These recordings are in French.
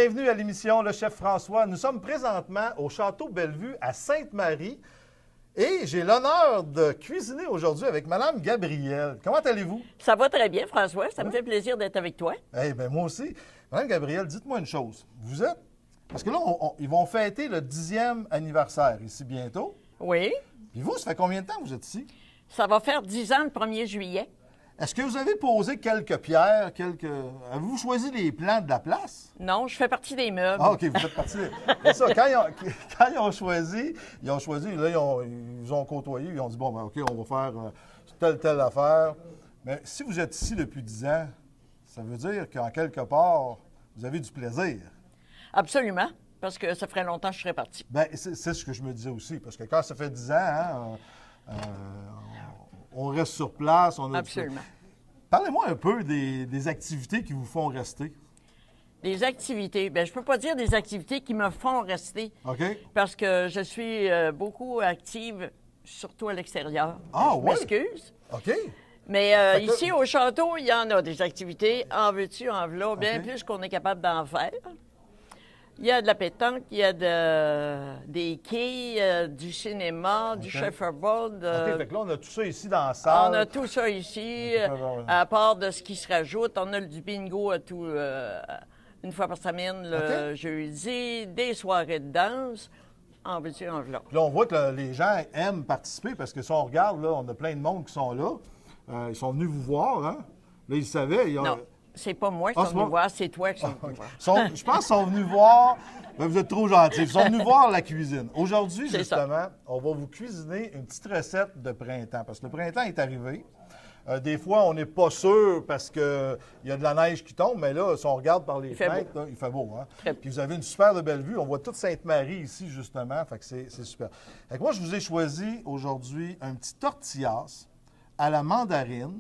Bienvenue à l'émission Le Chef François. Nous sommes présentement au Château Bellevue à Sainte-Marie et j'ai l'honneur de cuisiner aujourd'hui avec Mme Gabrielle. Comment allez-vous? Ça va très bien, François. Ça me fait plaisir d'être avec toi. Eh bien, moi aussi. Mme Gabrielle, dites-moi une chose. Vous êtes... Parce que là, ils vont fêter le 10e anniversaire ici bientôt. Oui. Puis vous, ça fait combien de temps que vous êtes ici? Ça va faire 10 ans le 1er juillet. Est-ce que vous avez posé quelques pierres, Avez-vous choisi les plans de la place? Non, je fais partie des meubles. Ah, OK, vous faites partie. C'est ça, quand ils ont choisi, là, ils ont côtoyé, ils ont dit, bon, ben, OK, on va faire telle affaire. Mais si vous êtes ici depuis 10 ans, ça veut dire qu'en quelque part, vous avez du plaisir. Absolument, parce que ça ferait longtemps que je serais partie. Bien, c'est ce que je me disais aussi, parce que quand ça fait 10 ans, on reste sur place. Absolument. Parlez-moi un peu des activités qui vous font rester. Des activités. Bien, je ne peux pas dire des activités qui me font rester. OK. Parce que je suis beaucoup active, surtout à l'extérieur. Ah, je m'excuse. OK. Mais ici, au château, il y en a des activités. En veux-tu, en voilà, bien plus qu'on est capable d'en faire. Il y a de la pétanque, il y a des quilles, du cinéma, du checkerboard. OK, fait que là, on a tout ça ici dans la salle. On a tout ça ici. À part de ce qui se rajoute, on a du bingo une fois par semaine, le jeudi, des soirées de danse. En veux-tu, en voilà. Là, on voit que les gens aiment participer parce que si on regarde, là, on a plein de monde qui sont là. Ils sont venus vous voir, hein? Là, ils savaient. Non. C'est pas moi qui sont venus voir, c'est toi qui sont venus voir. Je pense qu'ils sont venus voir... Ben, vous êtes trop gentils. Ils sont venus voir la cuisine. Aujourd'hui, justement, on va vous cuisiner une petite recette de printemps. Parce que le printemps est arrivé. Des fois, on n'est pas sûr parce qu'il y a de la neige qui tombe. Mais là, si on regarde par les fenêtres, là, il fait beau. Hein? Puis vous avez une super de belle vue. On voit toute Sainte-Marie ici, justement. Fait que c'est super. Fait que moi, je vous ai choisi aujourd'hui un petit tortillas à la mandarine,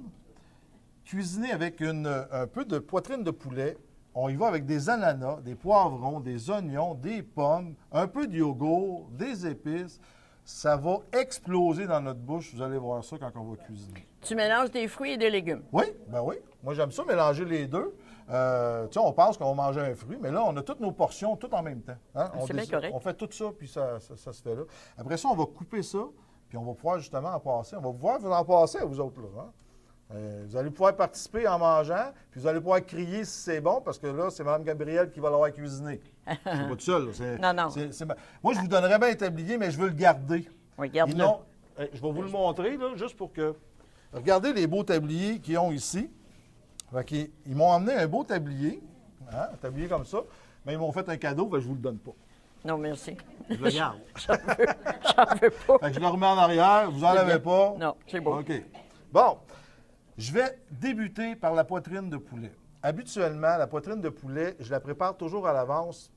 cuisiné avec un peu de poitrine de poulet. On y va avec des ananas, des poivrons, des oignons, des pommes, un peu de yogourt, des épices. Ça va exploser dans notre bouche. Vous allez voir ça quand on va cuisiner. Tu mélanges des fruits et des légumes. Oui, ben oui. Moi, j'aime ça mélanger les deux. Tu sais, on pense qu'on va manger un fruit, mais là, on a toutes nos portions, toutes en même temps. Hein? C'est bien correct. On fait tout ça, puis ça se fait là. Après ça, on va couper ça, puis on va pouvoir justement en passer. On va pouvoir vous en passer à vous autres, là. Hein? Vous allez pouvoir participer en mangeant, puis vous allez pouvoir crier si c'est bon, parce que là, c'est Mme Gabrielle qui va l'avoir cuisiné. Je ne suis pas tout seul. Non. Moi, je vous donnerais bien un tablier, mais je veux le garder. Oui, garde-le. Sinon, je vais vous le montrer, là, juste pour que... Regardez les beaux tabliers qu'ils ont ici. Ils m'ont emmené un beau tablier, hein, un tablier comme ça, mais ils m'ont fait un cadeau, je ne vous le donne pas. Non, merci. Je le garde. J'en veux pas. Fait que je le remets en arrière, vous n'en avez pas. Non, c'est beau. OK. Bon. Je vais débuter par la poitrine de poulet. Habituellement, la poitrine de poulet, je la prépare toujours à l'avance.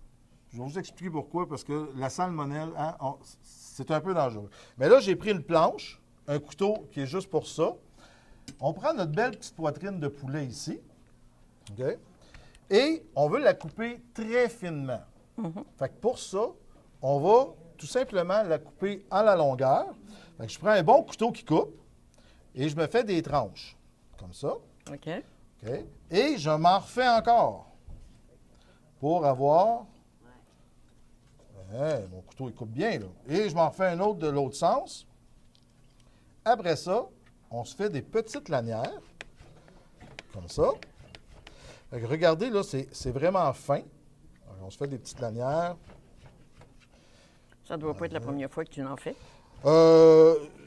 Je vais vous expliquer pourquoi, parce que la salmonelle, hein, c'est un peu dangereux. Mais là, j'ai pris une planche, un couteau qui est juste pour ça. On prend notre belle petite poitrine de poulet ici. OK? Et on veut la couper très finement. Fait que pour ça, on va tout simplement la couper à la longueur. Fait que je prends un bon couteau qui coupe et je me fais des tranches. Comme ça. OK. OK. Et je m'en refais encore pour avoir... mon couteau, il coupe bien, là. Et je m'en refais un autre de l'autre sens. Après ça, on se fait des petites lanières. Comme ça. Fait que regardez, là, c'est vraiment fin. Alors, on se fait des petites lanières. Ça ne doit pas être la première fois que tu en fais.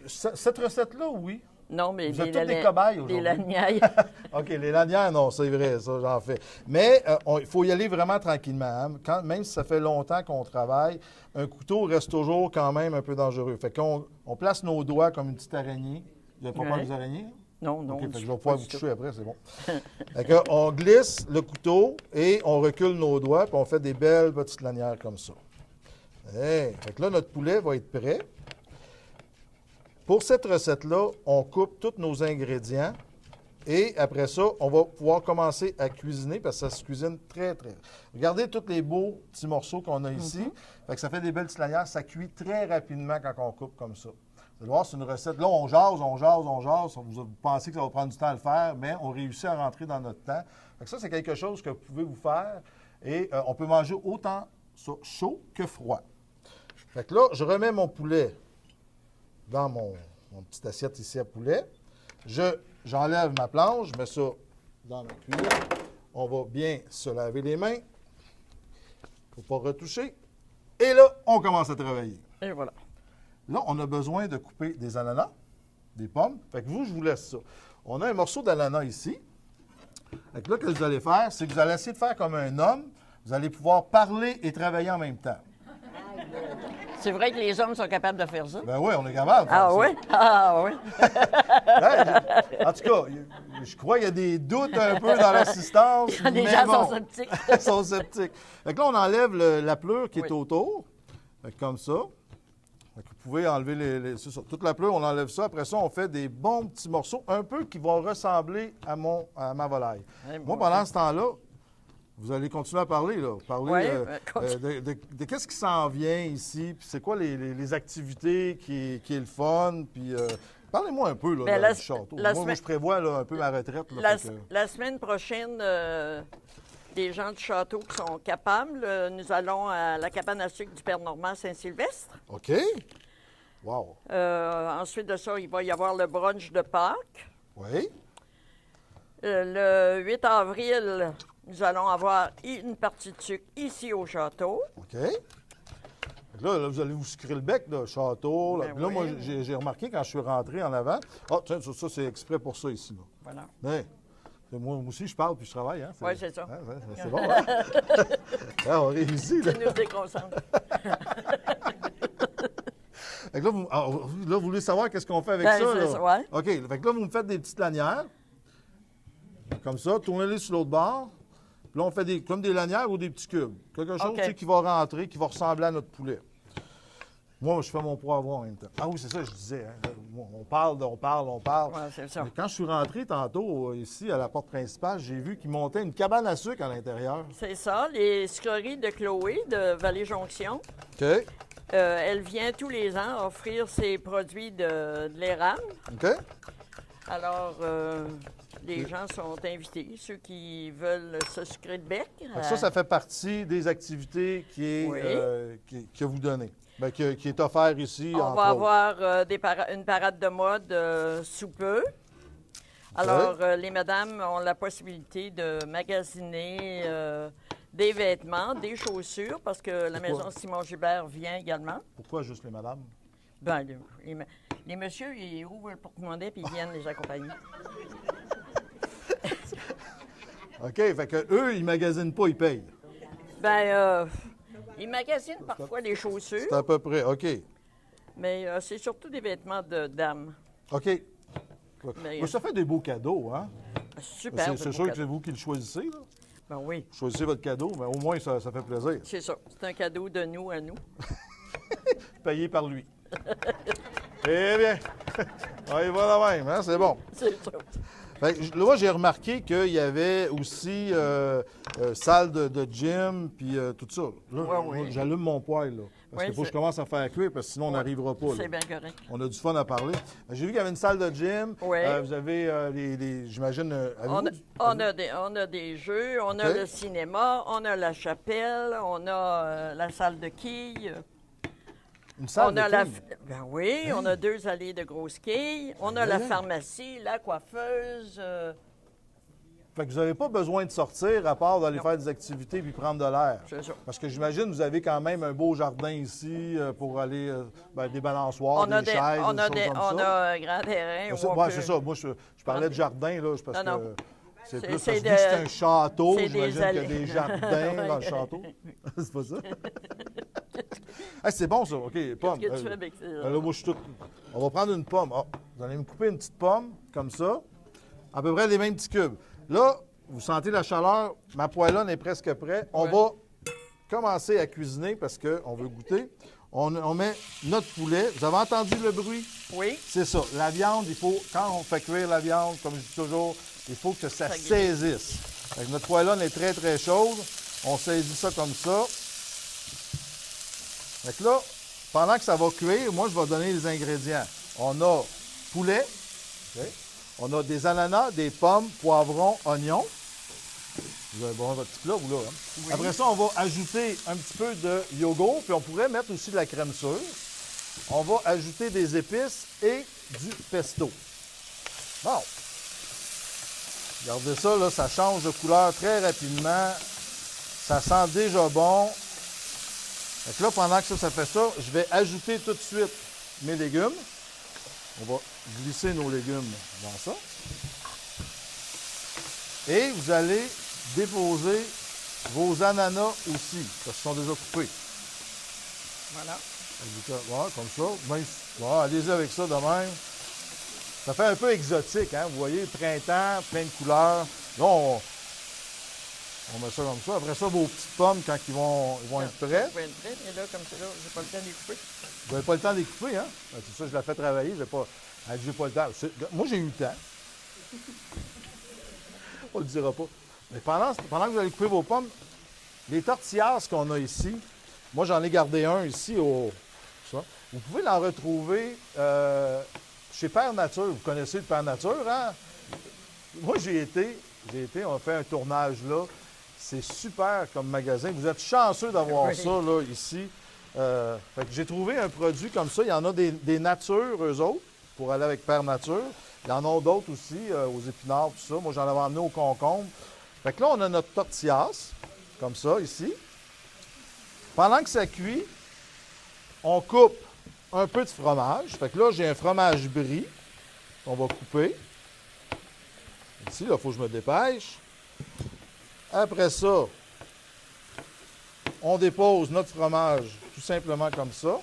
Cette recette-là, oui. Non, mais vous êtes tous des cobayes aujourd'hui. Des lanières. OK, les lanières, non, c'est vrai, ça, j'en fais. Mais il faut y aller vraiment tranquillement. Hein. Même si ça fait longtemps qu'on travaille, un couteau reste toujours quand même un peu dangereux. Fait qu'on place nos doigts comme une petite araignée. Vous n'avez pas peur des araignées? Non. OK, fait que je vais pouvoir vous toucher après, c'est bon. Fait on glisse le couteau et on recule nos doigts, puis on fait des belles petites lanières comme ça. Fait que là, notre poulet va être prêt. Pour cette recette-là, on coupe tous nos ingrédients et après ça, on va pouvoir commencer à cuisiner parce que ça se cuisine très, très... Regardez tous les beaux petits morceaux qu'on a ici. Fait que ça fait des belles petites lanières. Ça cuit très rapidement quand on coupe comme ça. Vous allez voir, c'est une recette. Là, on jase. Vous pensez que ça va prendre du temps à le faire, mais on réussit à rentrer dans notre temps. Fait que ça, c'est quelque chose que vous pouvez vous faire. Et on peut manger autant ça chaud que froid. Fait que là, je remets mon poulet dans mon petite assiette ici à poulet. J'enlève ma planche, je mets ça dans ma cuillère. On va bien se laver les mains. Il ne faut pas retoucher. Et là, on commence à travailler. Et voilà. Là, on a besoin de couper des ananas, des pommes. Fait que je vous laisse ça. On a un morceau d'ananas ici. Fait que là, ce que vous allez faire, c'est que vous allez essayer de faire comme un homme. Vous allez pouvoir parler et travailler en même temps. C'est vrai que les hommes sont capables de faire ça? Ben oui, on est capable de faire Ah ça. oui? Ah oui? En tout cas, je crois qu'il y a des doutes un peu dans l'assistance. Les mais gens bon, sont sceptiques. Ils sont sceptiques. Fait que là, on enlève la pleure qui est autour. Fait que comme ça. Fait que vous pouvez enlever c'est ça, toute la pleure, on enlève ça. Après ça, on fait des bons petits morceaux, un peu qui vont ressembler à ma volaille. Moi, pendant ce temps-là, vous allez continuer à parler, là. Parler de qu'est-ce qui s'en vient ici, puis c'est quoi les activités qui est le fun, puis parlez-moi un peu là, du château. Moi, je prévois là, un peu ma retraite. Là, la semaine prochaine, des gens du château qui sont capables, nous allons à la cabane à sucre du Père Normand Saint-Sylvestre. OK. Wow. Ensuite de ça, il va y avoir le brunch de Pâques. Oui. Le 8 avril, nous allons avoir une partie de sucre ici au château. OK. Là, vous allez vous sucrer le bec, là, château. Là, Ben oui. Moi, j'ai remarqué quand je suis rentré en avant. Ah, tiens, ça c'est exprès pour ça ici. Là. Voilà. Ouais. Moi aussi, je parle puis je travaille. Hein? Oui, c'est ça. Hein, c'est bon. Hein? On réussit. Là. Ça nous déconcentre. Fait que là, vous voulez savoir qu'est-ce qu'on fait avec Ben, ça? c'est Là? ça, ouais. OK. Fait que là, vous me faites des petites lanières. Comme ça. Tournez-les sur l'autre bord. Puis là, on fait comme des lanières ou des petits cubes. Quelque chose OK. tu sais, qui va rentrer, qui va ressembler à notre poulet. Moi, je fais mon poivron en même temps. Ah oui, c'est ça que je disais. Hein. On parle. Oui, c'est ça. Mais quand je suis rentré tantôt, ici, à la porte principale, j'ai vu qu'il montait une cabane à sucre à l'intérieur. C'est ça, les sucreries de Chloé de Vallée-Jonction. OK. Elle vient tous les ans offrir ses produits de l'érable. OK. Alors, les gens sont invités, ceux qui veulent se sucrer de bec. Fait que ça fait partie des activités que vous donnez. Bien, qui est offert ici. On entre va autres. avoir une parade de mode sous peu. Alors, les madames ont la possibilité de magasiner des vêtements, des chaussures, parce que la Pourquoi? maison Simon-Gilbert vient également. Pourquoi juste les madames? Ben, les messieurs, ils ouvrent le porte-monnaie puis ils viennent les accompagner. OK. Fait que eux, ils magasinent pas, ils payent. Ben, ils magasinent parfois les chaussures, C'est à peu près. OK. mais c'est surtout des vêtements de dames. OK. Mais, Mais ça fait des beaux cadeaux, hein? super. C'est sûr que c'est vous qui le choisissez, là. Ben oui, Choisissez votre cadeau, mais au moins, ça fait plaisir. c'est ça. C'est un cadeau de nous à nous. Payé par lui. Eh bien, on y va de même, hein? C'est bon. C'est ça. Fait que, là, j'ai remarqué qu'il y avait aussi salle de gym, puis tout ça. Là, Oui. moi, j'allume mon poêle, là. Parce Oui, qu'il faut que je c'est- commence à faire cuire, parce que sinon, on n'arrivera pas. là. C'est bien correct. On a du fun à parler. J'ai vu qu'il y avait une salle de gym. Oui. Vous avez j'imagine... On a des jeux, on a OK. le cinéma, on a la chapelle, on a la salle de quilles. une salle On de a quilles. Ben oui, on a 2 allées de grosses quilles. On a la pharmacie, la coiffeuse. Fait que vous n'avez pas besoin de sortir à part d'aller Non. faire des activités puis prendre de l'air. C'est ça. Parce que j'imagine que vous avez quand même un beau jardin ici pour aller des balançoires, des chaises, des choses comme on ça. a un grand terrain. C'est où on ouais, peut- c'est ça. Moi, je parlais de jardin, là, parce Non, que non. c'est C'est- plus parce c'est que vu que c'est de- un château, c'est des j'imagine qu'il y a allées. des jardins Ouais. dans le château. C'est pas ça? Hey, c'est bon, ça. OK, pomme. Qu'est-ce que tu fais avec ça? Là, moi, je suis tout... On va prendre une pomme. Ah, vous allez me couper une petite pomme, comme ça, à peu près les mêmes petits cubes. Là, vous sentez la chaleur, ma poêlonne est presque prête. On Ouais. va commencer à cuisiner parce qu'on veut goûter. On met notre poulet. Vous avez entendu le bruit? Oui, C'est ça. La viande, quand on fait cuire la viande, comme je dis toujours, il faut que ça Ça saisisse. Fait que notre poêlonne est très, très chaude. On saisit ça comme ça. Fait que là, pendant que ça va cuire, moi, je vais donner les ingrédients. On a poulet, OK? On a des ananas, des pommes, poivrons, oignons. Vous avez bon votre petit plat, vous, là. Hein? Oui. Après ça, on va ajouter un petit peu de yogourt, puis on pourrait mettre aussi de la crème sûre. On va ajouter des épices et du pesto. Bon. Regardez ça, là, ça change de couleur très rapidement. Ça sent déjà bon. Fait que là, pendant que ça fait ça, je vais ajouter tout de suite mes légumes. On va glisser nos légumes dans ça. Et vous allez déposer vos ananas aussi, parce qu'ils sont déjà coupés. Voilà. Ouais, comme ça. Ben, ouais, allez-y avec ça de même. Ça fait un peu exotique, hein? Vous voyez, printemps, plein de couleurs. Là, on met ça comme ça. Après ça, vos petites pommes, quand ils vont être prêts. Ils vont être prêts, mais là, comme ça, j'ai pas le temps de les couper. Vous n'avez pas le temps de les couper, hein? Ben, c'est ça, je la fais travailler. J'ai pas le temps. Moi, j'ai eu le temps. On ne le dira pas. Mais pendant que vous allez couper vos pommes, les tortillas qu'on a ici, moi, j'en ai gardé un ici ça. Vous pouvez l'en retrouver chez Père Nature. Vous connaissez le Père Nature, hein? Moi, j'ai été, on a fait un tournage là. C'est super comme magasin. Vous êtes chanceux d'avoir ça là, ici. Fait que j'ai trouvé un produit comme ça. Il y en a des natures, eux autres, pour aller avec Père Nature. Il y en a d'autres aussi, aux épinards, tout ça. Moi, j'en avais emmené au concombre. Fait que là, on a notre tortillas, comme ça, ici. Pendant que ça cuit, on coupe un peu de fromage. Fait que là, j'ai un fromage brie qu'on va couper. Ici, là, il faut que je me dépêche. Après ça, on dépose notre fromage tout simplement comme ça.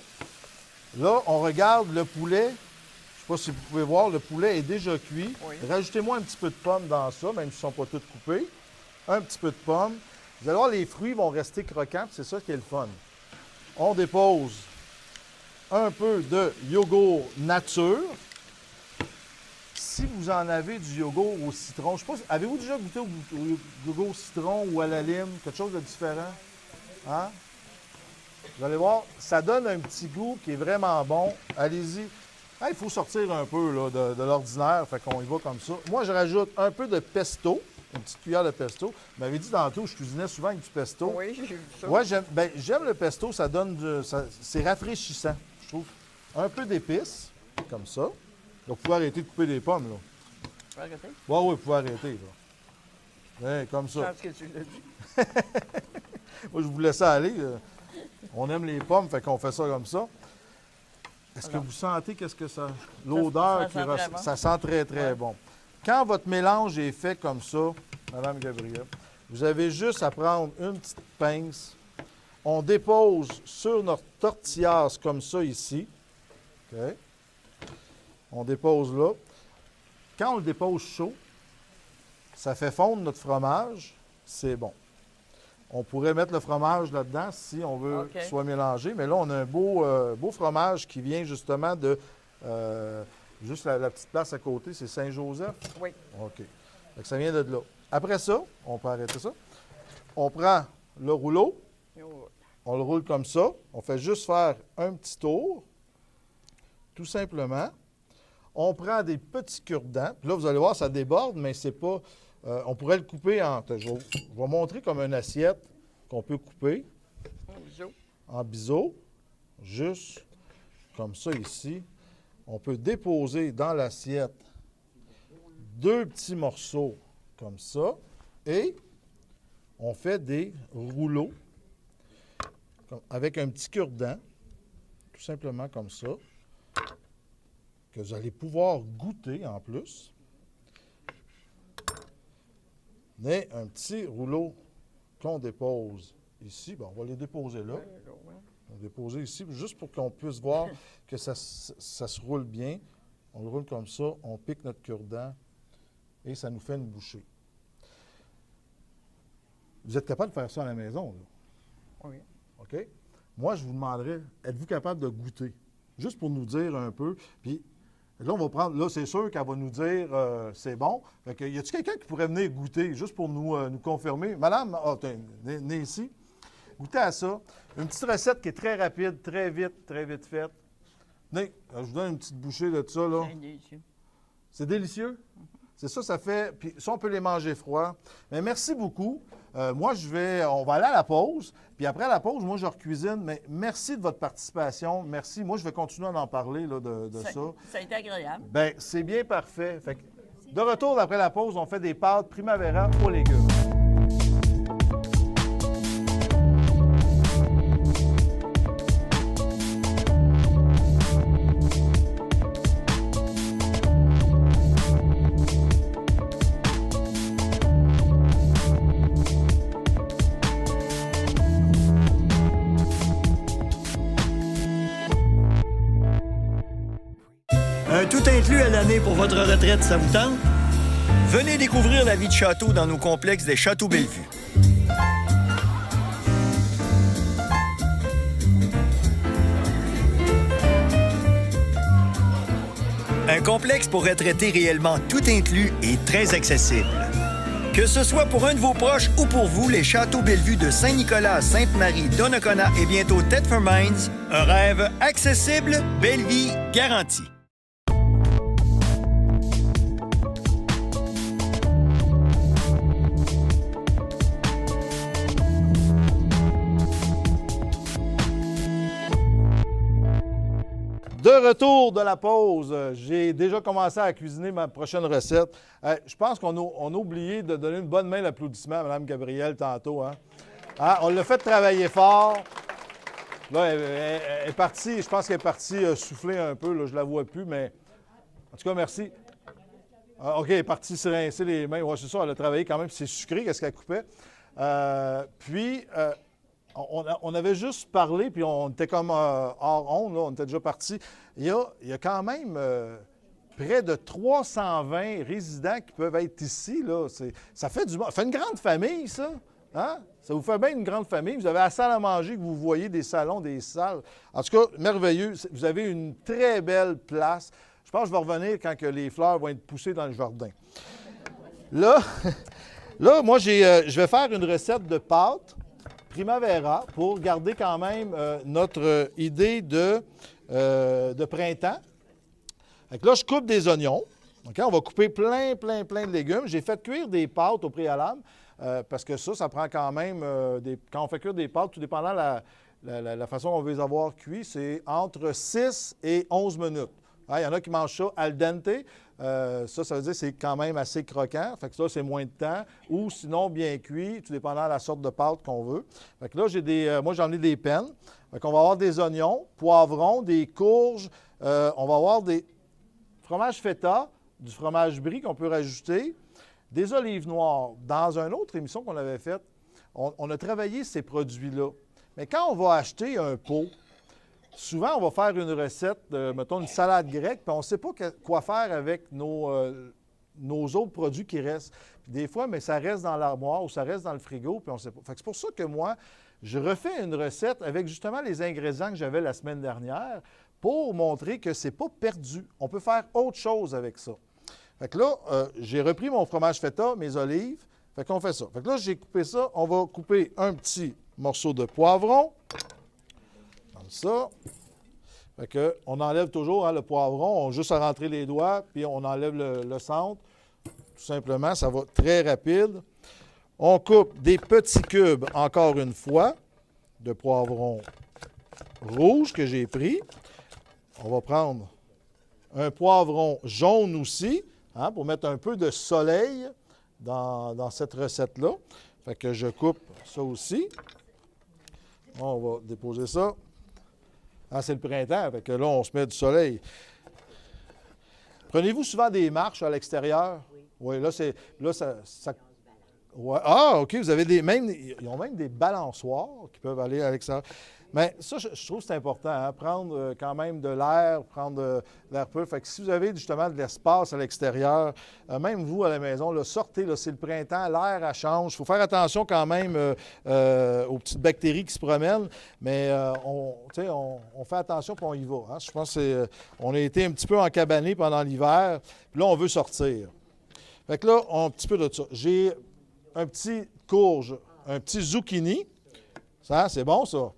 Là, on regarde le poulet. Je ne sais pas si vous pouvez voir, le poulet est déjà cuit. Oui. Rajoutez-moi un petit peu de pommes dans ça, même s'ils ne sont pas tous coupés. Un petit peu de pommes. Vous allez voir, les fruits vont rester croquants, c'est ça qui est le fun. On dépose un peu de yogourt nature. Si vous en avez du yogourt au citron, je ne sais pas, avez-vous déjà goûté au yogourt au citron ou à la lime, quelque chose de différent? Hein? Vous allez voir, ça donne un petit goût qui est vraiment bon. Allez-y. Il faut sortir un peu là, de l'ordinaire, fait qu'on y va comme ça. Moi, je rajoute un peu de pesto, une petite cuillère de pesto. Vous m'avez dit tantôt, je cuisinais souvent avec du pesto. Oui, j'ai vu ça. Oui, j'aime le pesto, ça donne c'est rafraîchissant, je trouve. Un peu d'épices, comme ça. Donc, vous pouvez arrêter de couper des pommes, là. Tu peux arrêter? Oui, vous pouvez arrêter, là. Comme ça. Je pense que tu l'as dit. Moi, je vous laisse aller. On aime les pommes, fait qu'on fait ça comme ça. Est-ce que vous sentez qu'est-ce que ça... L'odeur, ça sent très, très bon. Quand votre mélange est fait comme ça, Mme Gabrielle, vous avez juste à prendre une petite pince. On dépose sur notre tortillas comme ça ici. OK? On dépose là. Quand on le dépose chaud, ça fait fondre notre fromage. C'est bon. On pourrait mettre le fromage là-dedans si on veut qu'il soit mélangé. Mais là, on a un beau fromage qui vient justement de... juste la petite place à côté, c'est Saint-Joseph? Oui. OK. Fait que ça vient de là. Après ça, on peut arrêter ça. On prend le rouleau. On le roule comme ça. On fait juste faire un petit tour. Tout simplement. On prend des petits cure-dents. Puis là, vous allez voir, ça déborde, mais c'est pas... on pourrait le couper en... Je vais montrer comme une assiette qu'on peut couper. En biseau. En biseau. Juste comme ça ici. On peut déposer dans l'assiette 2 petits morceaux comme ça. Et on fait des rouleaux avec un petit cure-dent. Tout simplement comme ça. Que vous allez pouvoir goûter en plus. Mais un petit rouleau qu'on dépose ici. Bon, on va les déposer là. On va les déposer ici, juste pour qu'on puisse voir que ça se roule bien. On le roule comme ça, on pique notre cure-dent et ça nous fait une bouchée. Vous êtes capable de faire ça à la maison, là? Oui. OK? Moi, je vous demanderais, êtes-vous capable de goûter? Juste pour nous dire un peu. Puis là, on va prendre. Là, c'est sûr qu'elle va nous dire c'est bon. Fait que, y a-t-il quelqu'un qui pourrait venir goûter, juste pour nous confirmer? Madame, venez ici. Goûtez à ça. Une petite recette qui est très rapide, très vite faite. Venez, je vous donne une petite bouchée de ça, là. C'est délicieux. C'est délicieux? C'est ça, ça fait. Puis ça, on peut les manger froids. Mais merci beaucoup. Moi, on va aller à la pause. Puis après la pause, moi, je recuisine. Mais merci de votre participation. Merci. Moi, je vais continuer à en parler là, de ça. Ça a été agréable. Bien, c'est bien parfait. Fait que, de retour après la pause, on fait des pâtes Primavera aux légumes. Un tout inclus à l'année pour votre retraite, ça vous tente? Venez découvrir la vie de château dans nos complexes des Châteaux Bellevue. Un complexe pour retraités réellement tout inclus et très accessible. Que ce soit pour un de vos proches ou pour vous, les Châteaux Bellevue de Saint-Nicolas, Sainte-Marie, Donnacona et bientôt Thetford Mines, un rêve accessible, belle vie garantie. De retour de la pause, j'ai déjà commencé à cuisiner ma prochaine recette. Je pense qu'on a oublié de donner une bonne main d'applaudissement à Mme Gabrielle tantôt. Hein? On l'a fait travailler fort. Là, elle est partie, je pense qu'elle est partie souffler un peu, là, je ne la vois plus, mais en tout cas, merci. OK, elle est partie se rincer les mains. Oui, c'est ça, elle a travaillé quand même, c'est sucré, qu'est-ce qu'elle coupait. On avait juste parlé, puis on était comme hors onde, là, on était déjà partis. Il y a quand même près de 320 résidents qui peuvent être ici. Là. Ça fait du bon. Ça fait une grande famille, ça. Hein? Ça vous fait bien une grande famille. Vous avez la salle à manger que vous voyez, des salons, des salles. En tout cas, merveilleux. Vous avez une très belle place. Je pense que je vais revenir quand que les fleurs vont être poussées dans le jardin. Là, moi, je vais faire une recette de pâtes Primavera pour garder quand même notre idée de printemps. Fait que là, je coupe des oignons. Okay? On va couper plein de légumes. J'ai fait cuire des pâtes au préalable parce que ça prend quand même... quand on fait cuire des pâtes, tout dépendant de la façon dont on veut les avoir cuits, c'est entre 6 et 11 minutes. Il y en a qui mangent ça al dente. Ça veut dire que c'est quand même assez croquant. Fait que ça, c'est moins de temps. Ou sinon, bien cuit, tout dépendant de la sorte de pâte qu'on veut. Fait que là, moi, j'en ai des pennes. Fait qu'on va avoir des oignons, poivrons, des courges. On va avoir des fromages feta, du fromage brie qu'on peut rajouter, des olives noires. Dans une autre émission qu'on avait faite, on a travaillé ces produits-là. Mais quand on va acheter un pot, souvent, on va faire une recette, mettons une salade grecque, puis on ne sait pas quoi faire avec nos autres produits qui restent. Puis des fois, mais ça reste dans l'armoire ou ça reste dans le frigo, puis on ne sait pas. Fait que c'est pour ça que moi, je refais une recette avec justement les ingrédients que j'avais la semaine dernière pour montrer que ce n'est pas perdu. On peut faire autre chose avec ça. Fait que là, j'ai repris mon fromage feta, mes olives. Fait qu'on fait ça. Fait que là, j'ai coupé ça. On va couper un petit morceau de poivron. Comme ça. Fait que, on enlève toujours le poivron. On a juste à rentrer les doigts, puis on enlève le centre. Tout simplement, ça va très rapide. On coupe des petits cubes, encore une fois, de poivron rouge que j'ai pris. On va prendre un poivron jaune aussi, pour mettre un peu de soleil dans cette recette-là. Fait que je coupe ça aussi. On va déposer ça. C'est le printemps, fait que là, on se met du soleil. Prenez-vous souvent des marches à l'extérieur? Oui. Là, ça... Ouais. Ah, OK, vous avez ils ont même des balançoires qui peuvent aller à l'extérieur. Mais ça, je trouve que c'est important, prendre quand même de l'air, prendre l'air pur. Fait que si vous avez justement de l'espace à l'extérieur, même vous à la maison, là, sortez, là, c'est le printemps, l'air, elle change. Il faut faire attention quand même aux petites bactéries qui se promènent, mais on fait attention puis on y va. Hein. Je pense qu'on a été un petit peu encabanés pendant l'hiver, puis là, on veut sortir. Fait que là, un petit peu de ça. J'ai un petit courge, un petit zucchini. Ça, c'est bon, ça?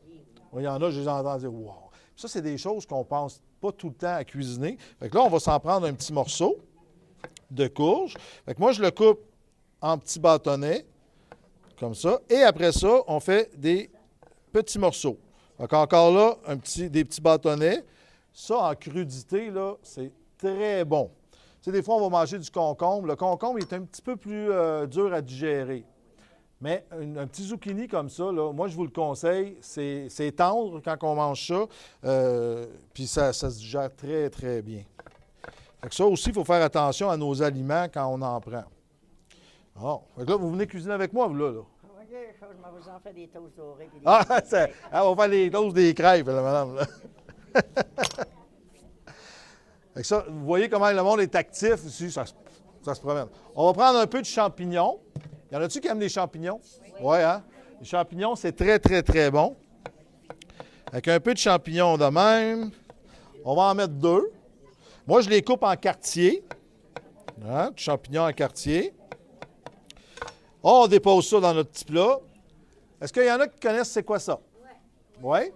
Il y en a, je les entends dire « wow ». Ça, c'est des choses qu'on ne pense pas tout le temps à cuisiner. Fait que là, on va s'en prendre un petit morceau de courge. Fait que moi, je le coupe en petits bâtonnets, comme ça. Et après ça, on fait des petits morceaux. Donc encore là, des petits bâtonnets. Ça, en crudité, là, c'est très bon. Tu sais, des fois, on va manger du concombre. Le concombre est un petit peu plus dur à digérer. Mais un petit zucchini comme ça, là, moi, je vous le conseille. C'est tendre quand on mange ça. Puis ça se digère très, très bien. Fait que ça aussi, il faut faire attention à nos aliments quand on en prend. Bon. Fait que là, vous venez cuisiner avec moi, vous, là. OK, je m'en vais en faire des toasts dorés. On va faire les toasts des crêpes, là, madame. Là. Fait que ça, vous voyez comment le monde est actif ici, ça se promène. On va prendre un peu de champignons. Y en a-tu qui aiment les champignons? Oui, hein? Les champignons, c'est très, très, très bon. Avec un peu de champignons de même, on va en mettre 2. Moi, je les coupe en quartiers. Hein? Champignons en quartiers. On dépose ça dans notre petit plat. Est-ce qu'il y en a qui connaissent c'est quoi ça? Oui. Ouais?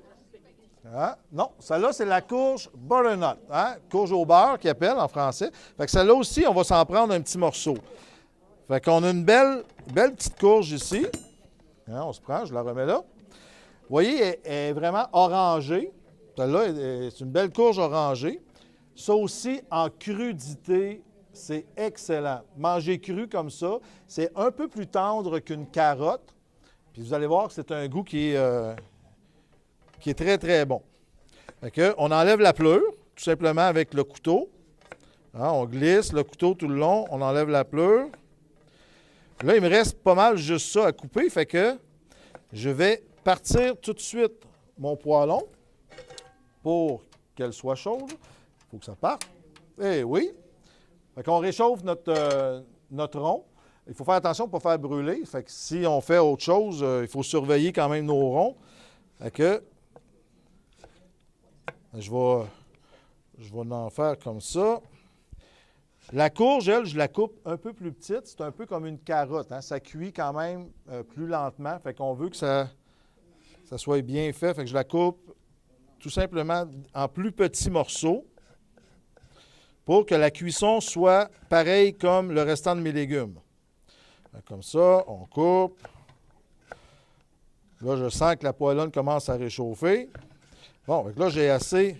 Hein? Non, celle-là, c'est la courge butternut. Hein? Courge au beurre, qui appelle en français. Fait que celle-là aussi, on va s'en prendre un petit morceau. Fait qu'on a une belle petite courge ici. Hein? On se prend, je la remets là. Vous voyez, elle est vraiment orangée. Celle-là, c'est une belle courge orangée. Ça aussi, en crudité, c'est excellent. Manger cru comme ça, c'est un peu plus tendre qu'une carotte. Puis vous allez voir que c'est un goût qui est très, très bon. Fait que, on enlève la pleure, tout simplement avec le couteau. Hein, on glisse le couteau tout le long, on enlève la pleure. Là, il me reste pas mal juste ça à couper, fait que je vais partir tout de suite mon poêlon pour qu'elle soit chaude. Il faut que ça parte. Eh oui. Fait qu'on réchauffe notre rond. Il faut faire attention pour ne pas faire brûler. Fait que si on fait autre chose, il faut surveiller quand même nos ronds. Fait que je vais en faire comme ça. La courge, elle, je la coupe un peu plus petite. C'est un peu comme une carotte. Hein? Ça cuit quand même plus lentement. Fait qu'on veut que ça soit bien fait. Fait que je la coupe tout simplement en plus petits morceaux pour que la cuisson soit pareille comme le restant de mes légumes. Comme ça, on coupe. Là, je sens que la poêlonne commence à réchauffer. Bon, là, j'ai assez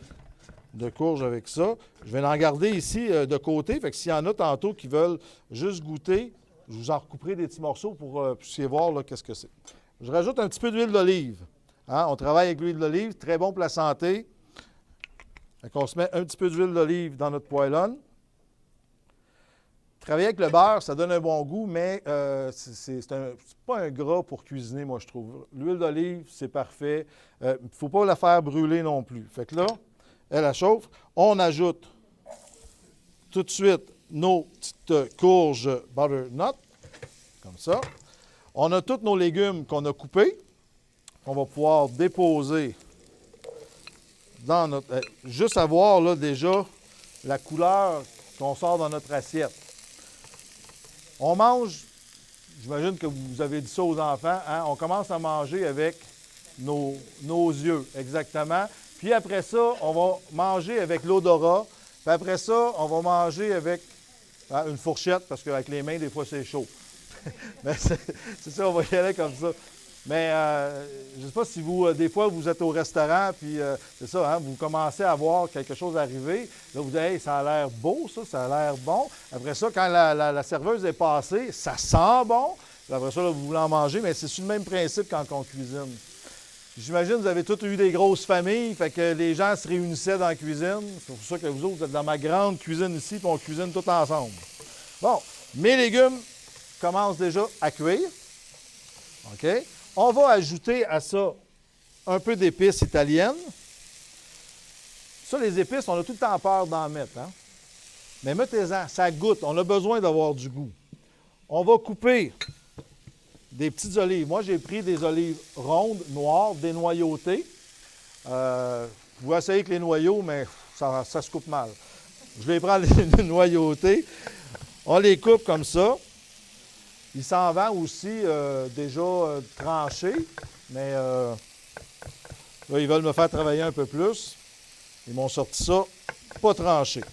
de courge avec ça. Je vais en garder ici de côté. Fait que s'il y en a tantôt qui veulent juste goûter, je vous en recouperai des petits morceaux pour puissiez voir là, qu'est-ce que c'est. Je rajoute un petit peu d'huile d'olive. Hein? On travaille avec l'huile d'olive, très bon pour la santé. Fait qu'on se met un petit peu d'huile d'olive dans notre poêlonne. Travailler avec le beurre, ça donne un bon goût, mais c'est pas un gras pour cuisiner, moi, je trouve. L'huile d'olive, c'est parfait. Il ne faut pas la faire brûler non plus. Fait que là, elle chauffe. On ajoute tout de suite nos petites courges butternut, comme ça. On a tous nos légumes qu'on a coupés, qu'on va pouvoir déposer dans notre... juste à voir, là, déjà, la couleur qu'on sort dans notre assiette. On mange, j'imagine que vous avez dit ça aux enfants, hein? On commence à manger avec nos yeux, exactement. Puis après ça, on va manger avec l'odorat. Puis après ça, on va manger avec une fourchette, parce qu'avec les mains, des fois, c'est chaud. Mais c'est ça, on va y aller comme ça. Mais je ne sais pas si vous, des fois, vous êtes au restaurant, puis c'est ça, hein, vous commencez à voir quelque chose arriver. Là, vous dites, hey, ça a l'air beau, ça a l'air bon. Après ça, quand la serveuse est passée, ça sent bon. Puis après ça, là, vous voulez en manger, mais c'est sur le même principe quand on cuisine. J'imagine que vous avez tous eu des grosses familles, fait que les gens se réunissaient dans la cuisine. C'est pour ça que vous autres, vous êtes dans ma grande cuisine ici, puis on cuisine tout ensemble. Bon, mes légumes commencent déjà à cuire. OK? On va ajouter à ça un peu d'épices italiennes. Ça, les épices, on a tout le temps peur d'en mettre. Hein? Mais mettez-en, ça goûte. On a besoin d'avoir du goût. On va couper des petites olives. Moi, j'ai pris des olives rondes, noires, dénoyautées. Vous pouvez essayer avec les noyaux, mais ça se coupe mal. Je les prends les noyautées. On les coupe comme ça. Il s'en vend aussi déjà tranché, mais là, ils veulent me faire travailler un peu plus. Ils m'ont sorti ça pas tranché.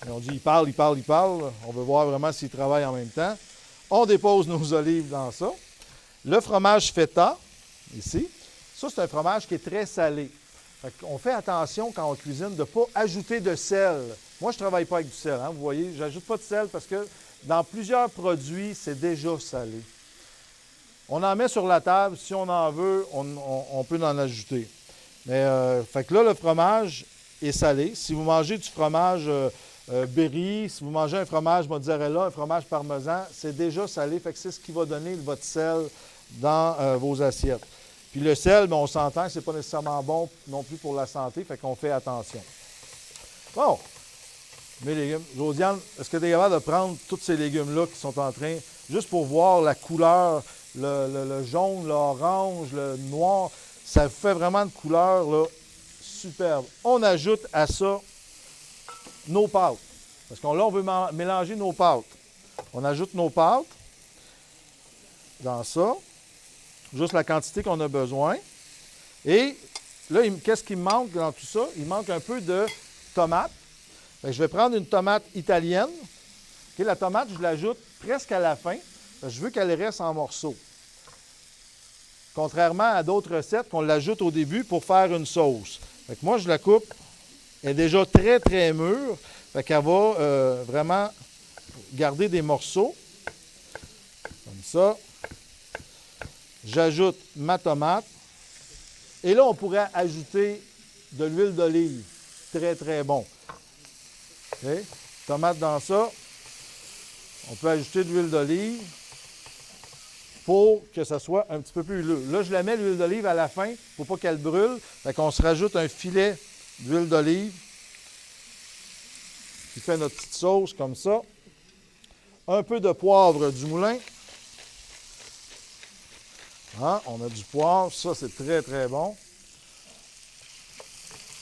Ils ont dit, ils parlent. On veut voir vraiment s'ils travaillent en même temps. On dépose nos olives dans ça. Le fromage feta, ici, ça, c'est un fromage qui est très salé. On fait attention quand on cuisine de ne pas ajouter de sel. Moi, je ne travaille pas avec du sel, hein, vous voyez. Je n'ajoute pas de sel parce que dans plusieurs produits, c'est déjà salé. On en met sur la table. Si on en veut, on peut en ajouter. Mais fait que là, le fromage est salé. Si vous mangez du fromage Berry, si vous mangez un fromage mozzarella, un fromage parmesan, c'est déjà salé. Fait que c'est ce qui va donner votre sel dans vos assiettes. Puis le sel, bien, on s'entend que ce n'est pas nécessairement bon non plus pour la santé. Fait qu'on fait attention. Bon. Mes légumes. Josiane, est-ce que tu es capable de prendre tous ces légumes-là qui sont en train, juste pour voir la couleur, le jaune, l'orange, le noir, ça fait vraiment une couleur là, superbe. On ajoute à ça nos pâtes. Parce que là, on veut mélanger nos pâtes. On ajoute nos pâtes dans ça, juste la quantité qu'on a besoin. Et là, qu'est-ce qui me manque dans tout ça? Il manque un peu de tomate. Je vais prendre une tomate italienne. Okay, la tomate, je l'ajoute presque à la fin. Je veux qu'elle reste en morceaux. Contrairement à d'autres recettes qu'on l'ajoute au début pour faire une sauce. Fait que moi, je la coupe. Elle est déjà très, très mûre. Fait qu'elle va vraiment garder des morceaux. Comme ça. J'ajoute ma tomate. Et là, on pourrait ajouter de l'huile d'olive. Très, très bon. Okay. Tomate dans ça. On peut ajouter de l'huile d'olive pour que ça soit un petit peu plus huileux. Là, je la mets l'huile d'olive à la fin pour pas qu'elle brûle. Fait qu'on se rajoute un filet d'huile d'olive qui fait notre petite sauce comme ça. Un peu de poivre du moulin. Hein? On a du poivre. Ça, c'est très, très bon.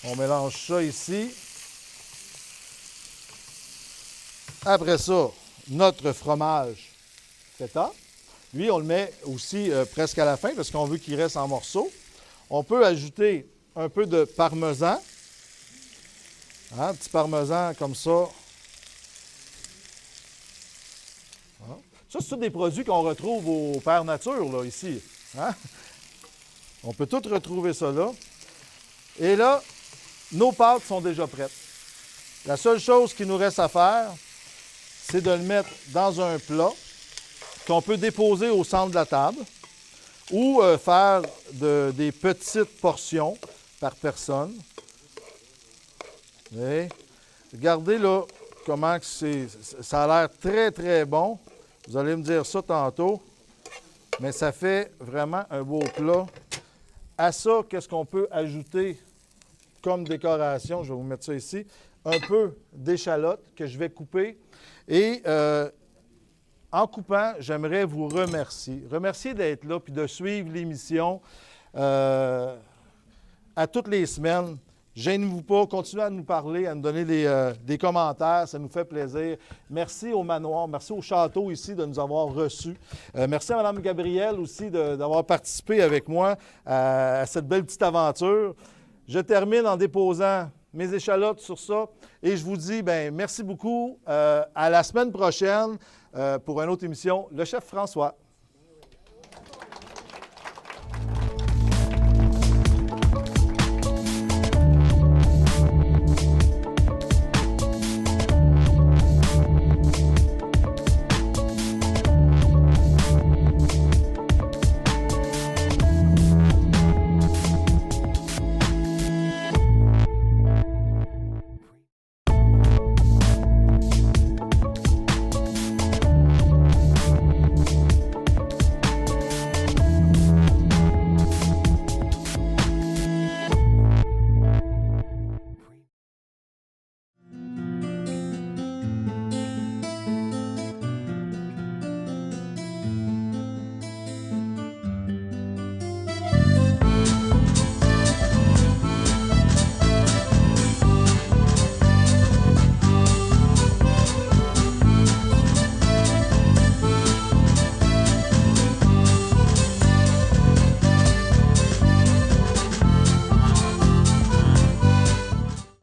On mélange ça ici. Après ça, notre fromage feta. Lui, on le met aussi presque à la fin parce qu'on veut qu'il reste en morceaux. On peut ajouter un peu de parmesan. Hein, un petit parmesan comme ça. Hein? Ça, c'est tous des produits qu'on retrouve au Père Nature, là, ici. Hein? On peut tout retrouver ça là. Et là, nos pâtes sont déjà prêtes. La seule chose qu'il nous reste à faire, c'est de le mettre dans un plat qu'on peut déposer au centre de la table ou faire des petites portions par personne. Et regardez là comment ça a l'air très, très bon. Vous allez me dire ça tantôt, mais ça fait vraiment un beau plat. À ça, qu'est-ce qu'on peut ajouter comme décoration? Je vais vous mettre ça ici. Un peu d'échalote que je vais couper. Et en coupant, j'aimerais vous remercier. Remercier d'être là puis de suivre l'émission à toutes les semaines. Gênez-vous pas, continuez à nous parler, à nous donner des commentaires, ça nous fait plaisir. Merci au manoir, merci au château ici de nous avoir reçus. Merci à Mme Gabrielle aussi d'avoir participé avec moi à cette belle petite aventure. Je termine en déposant mes échalotes sur ça et je vous dis merci beaucoup. À la semaine prochaine pour une autre émission, Le Chef François.